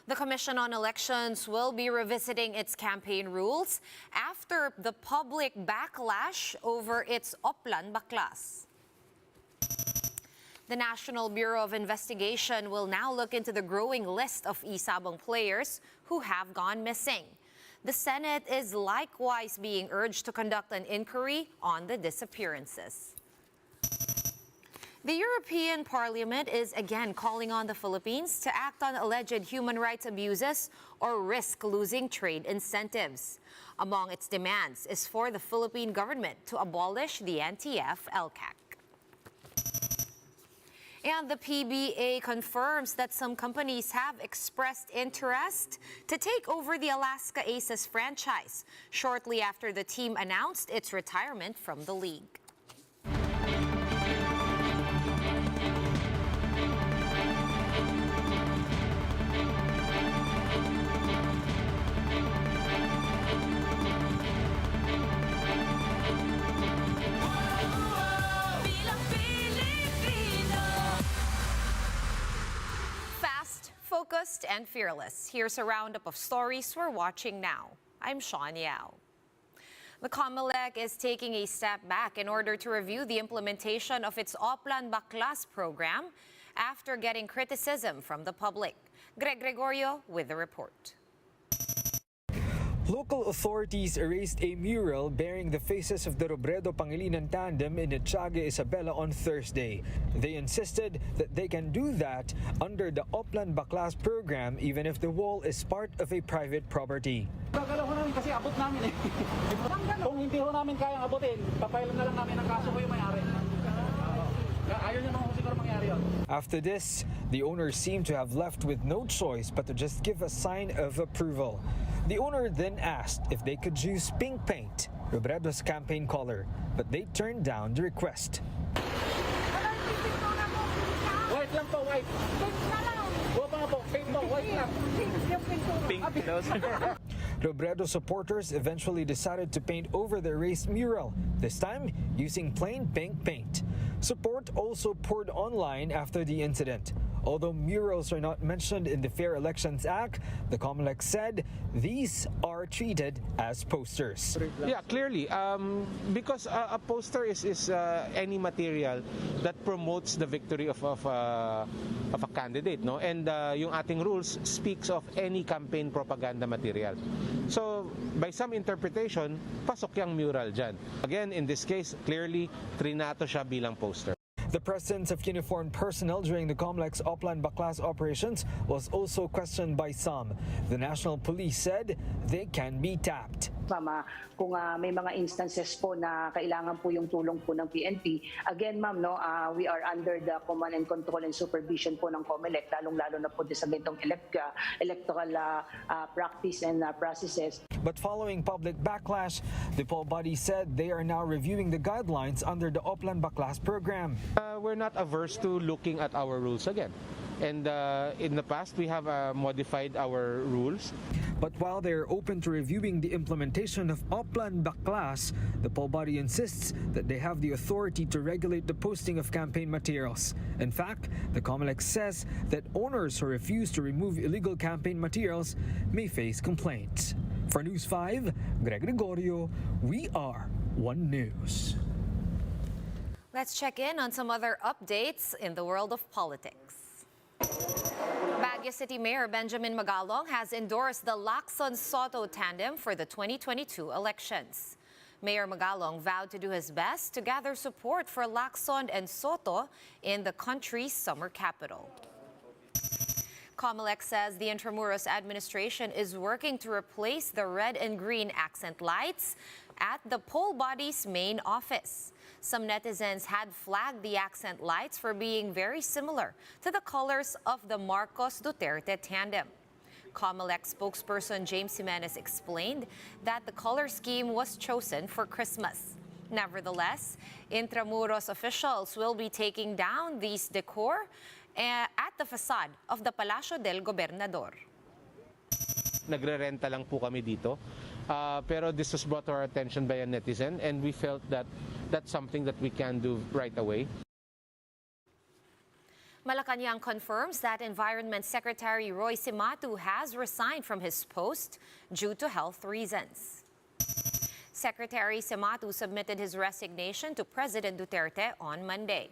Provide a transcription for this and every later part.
The Commission on Elections will be revisiting its campaign rules after the public backlash over its Oplan Baklas. The National Bureau of Investigation will now look into the growing list of e-sabong players who have gone missing. The Senate is likewise being urged to conduct an inquiry on the disappearances. The European Parliament is again calling on the Philippines to act on alleged human rights abuses or risk losing trade incentives. Among its demands is for the Philippine government to abolish the NTF-ELCAC. And the PBA confirms that some companies have expressed interest to take over the Alaska Aces franchise shortly after the team announced its retirement from the league. Focused and fearless. Here's a roundup of stories we're watching now. I'm Sean Yao. The Comelec is taking a step back in order to review the implementation of its Oplan Baklas program after getting criticism from the public. Greg Gregorio with the report. Local authorities erased a mural bearing the faces of the Robredo-Pangilinan tandem in Etiaga, Isabela on Thursday. They insisted that they can do that under the Oplan Baklas program even if the wall is part of a private property. Gagalaw namin kasi abot namin eh. Kung hindi ho namin kayang abutin, papailan na lang namin ang kaso ko yung may-ari. Ayaw niya naman siguro mangyari yun. After this, the owners seem to have left with no choice but to just give a sign of approval. The owner then asked if they could use pink paint, Robredo's campaign color, but they turned down the request. White lang po, white. Pink na lang. Huwag pa nga po, pink po, white lang. Pink. Robredo supporters eventually decided to paint over the erased mural, this time using plain pink paint. Support also poured online after the incident. Although murals are not mentioned in the Fair Elections Act, the Comelec said these are treated as posters. Yeah, clearly, because a poster is any material that promotes the victory of a candidate, no? And yung ating rules speaks of any campaign propaganda material. So, by some interpretation, pasok yung mural dyan. Again, in this case, clearly, trinato siya bilang poster. The presence of uniformed personnel during the Comelec's Oplan Baklas operations was also questioned by some. The National Police said they can be tapped. Ma'am, kung may mga instances po na kailangan po yung tulong po ng PNP, again ma'am, no, we are under the command and control and supervision po ng Comelec, lalong-lalo na po sa ganitong electoral practice and processes. But following public backlash, the poll body said they are now reviewing the guidelines under the Oplan Baklas program. We're not averse to looking at our rules again. And in the past, we have modified our rules. But while they're open to reviewing the implementation of Oplan Baklas, the poll body insists that they have the authority to regulate the posting of campaign materials. In fact, the Comelec says that owners who refuse to remove illegal campaign materials may face complaints. For News 5, Greg Gregorio, we are One News. Let's check in on some other updates in the world of politics. Baguio City Mayor Benjamin Magalong has endorsed the Lacson-Soto tandem for the 2022 elections. Mayor Magalong vowed to do his best to gather support for Lacson and Soto in the country's summer capital. Comelec says the Intramuros administration is working to replace the red and green accent lights at the poll body's main office. Some netizens had flagged the accent lights for being very similar to the colors of the Marcos-Duterte tandem. Comelec spokesperson James Jimenez explained that the color scheme was chosen for Christmas. Nevertheless, Intramuros officials will be taking down these decor at the facade of the Palacio del Gobernador. Nagre-renta lang po kami dito. Pero this was brought to our attention by a netizen and we felt that that's something that we can do right away. Malacanang confirms that Environment Secretary Roy Cimatu has resigned from his post due to health reasons. Secretary Cimatu submitted his resignation to President Duterte on Monday.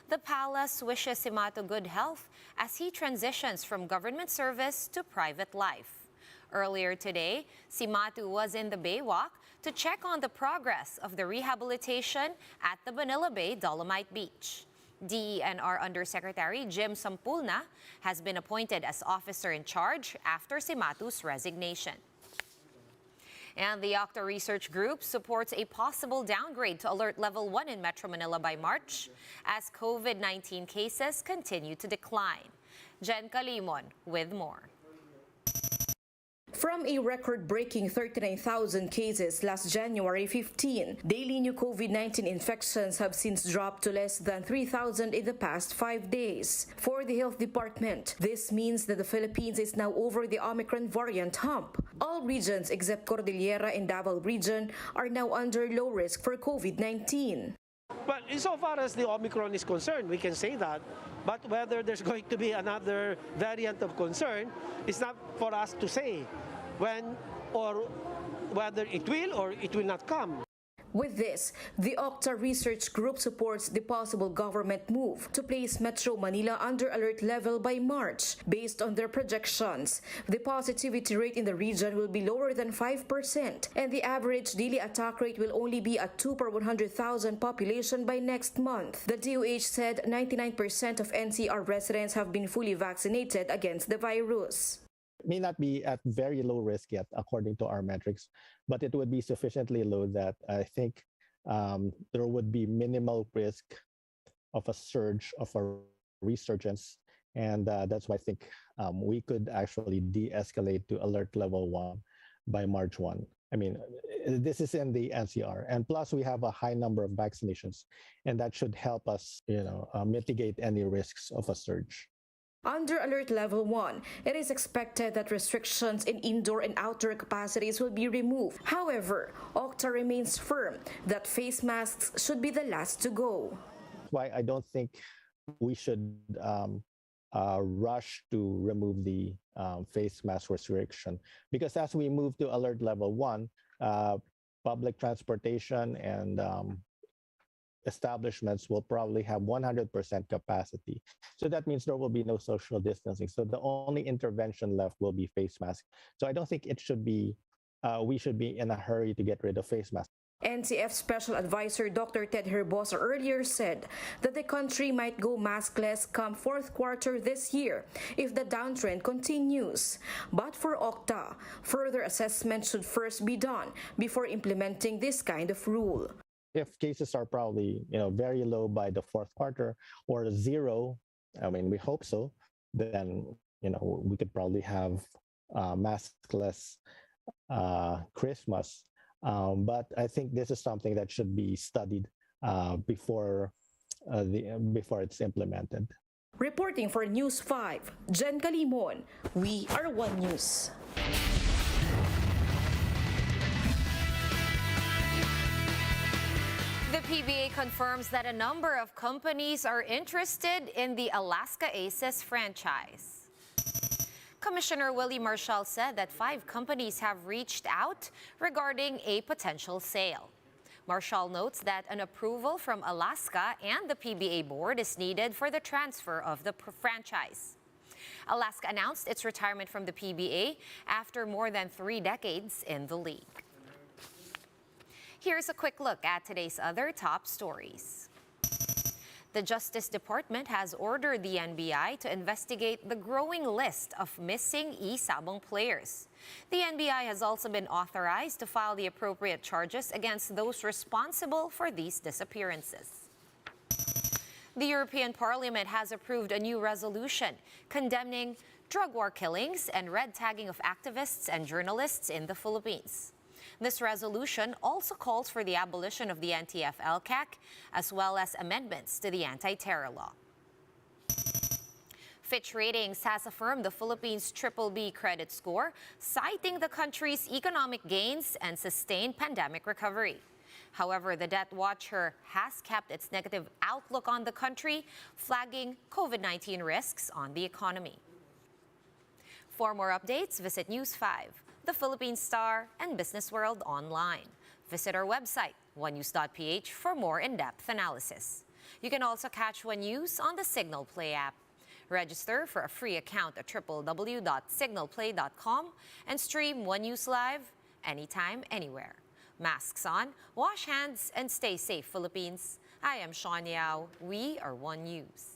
The palace wishes Cimatu good health as he transitions from government service to private life. Earlier today, Cimatu was in the Baywalk to check on the progress of the rehabilitation at the Manila Bay Dolomite Beach. DENR Undersecretary Jim Sampulna has been appointed as officer in charge after Cimatu's resignation. And the Octa Research Group supports a possible downgrade to Alert Level 1 in Metro Manila by March as COVID-19 cases continue to decline. Jen Calimon with more. From a record-breaking 39,000 cases last January 15, daily new COVID-19 infections have since dropped to less than 3,000 in the past 5 days. For the Health Department, this means that the Philippines is now over the Omicron variant hump. All regions except Cordillera and Davao region are now under low risk for COVID-19. Well, insofar as the Omicron is concerned, we can say that. But whether there's going to be another variant of concern is not for us to say when or whether it will or it will not come. With this, the Octa Research Group supports the possible government move to place Metro Manila under alert level by March. Based on their projections, the positivity rate in the region will be lower than 5%, and the average daily attack rate will only be at 2 per 100,000 population by next month. The DOH said 99% of NCR residents have been fully vaccinated against the virus. May not be at very low risk yet, according to our metrics, but it would be sufficiently low that I think there would be minimal risk of a surge, of a resurgence, and that's why I think we could actually de-escalate to alert level 1 by March 1. I mean, this is in the NCR, and plus we have a high number of vaccinations, and that should help us, mitigate any risks of a surge. Under Alert Level 1, it is expected that restrictions in indoor and outdoor capacities will be removed. However, Octa remains firm that face masks should be the last to go. Why I don't think we should rush to remove the face mask restriction, because as we move to Alert Level 1, public transportation and establishments will probably have 100% capacity. So that means there will be no social distancing. So the only intervention left will be face masks. So I don't think it should be, we should be in a hurry to get rid of face masks. NTF Special Advisor Dr. Ted Herbosa earlier said that the country might go maskless come fourth quarter this year if the downtrend continues. But for Octa, further assessment should first be done before implementing this kind of rule. If cases are probably very low by the fourth quarter or zero, I mean we hope so, then we could probably have maskless Christmas. But I think this is something that should be studied before it's implemented. Reporting for News 5, Jen Calimon, We Are One News. The PBA confirms that a number of companies are interested in the Alaska Aces franchise. Commissioner Willie Marcial said that 5 companies have reached out regarding a potential sale. Marcial notes that an approval from Alaska and the PBA board is needed for the transfer of the franchise. Alaska announced its retirement from the PBA after more than 3 decades in the league. Here's a quick look at today's other top stories. The Justice Department has ordered the NBI to investigate the growing list of missing e-sabong players. The NBI has also been authorized to file the appropriate charges against those responsible for these disappearances. The European Parliament has approved a new resolution condemning drug war killings and red tagging of activists and journalists in the Philippines. This resolution also calls for the abolition of the NTF-ELCAC, as well as amendments to the anti-terror law. Fitch Ratings has affirmed the Philippines' BBB credit score, citing the country's economic gains and sustained pandemic recovery. However, the debt watcher has kept its negative outlook on the country, flagging COVID-19 risks on the economy. For more updates, visit News 5, The Philippine Star, and Business World Online. Visit our website, onenews.ph, for more in-depth analysis. You can also catch One News on the Signal Play app. Register for a free account at www.signalplay.com and stream One News live anytime, anywhere. Masks on, wash hands, and stay safe, Philippines. I am Sean Yao. We are One News.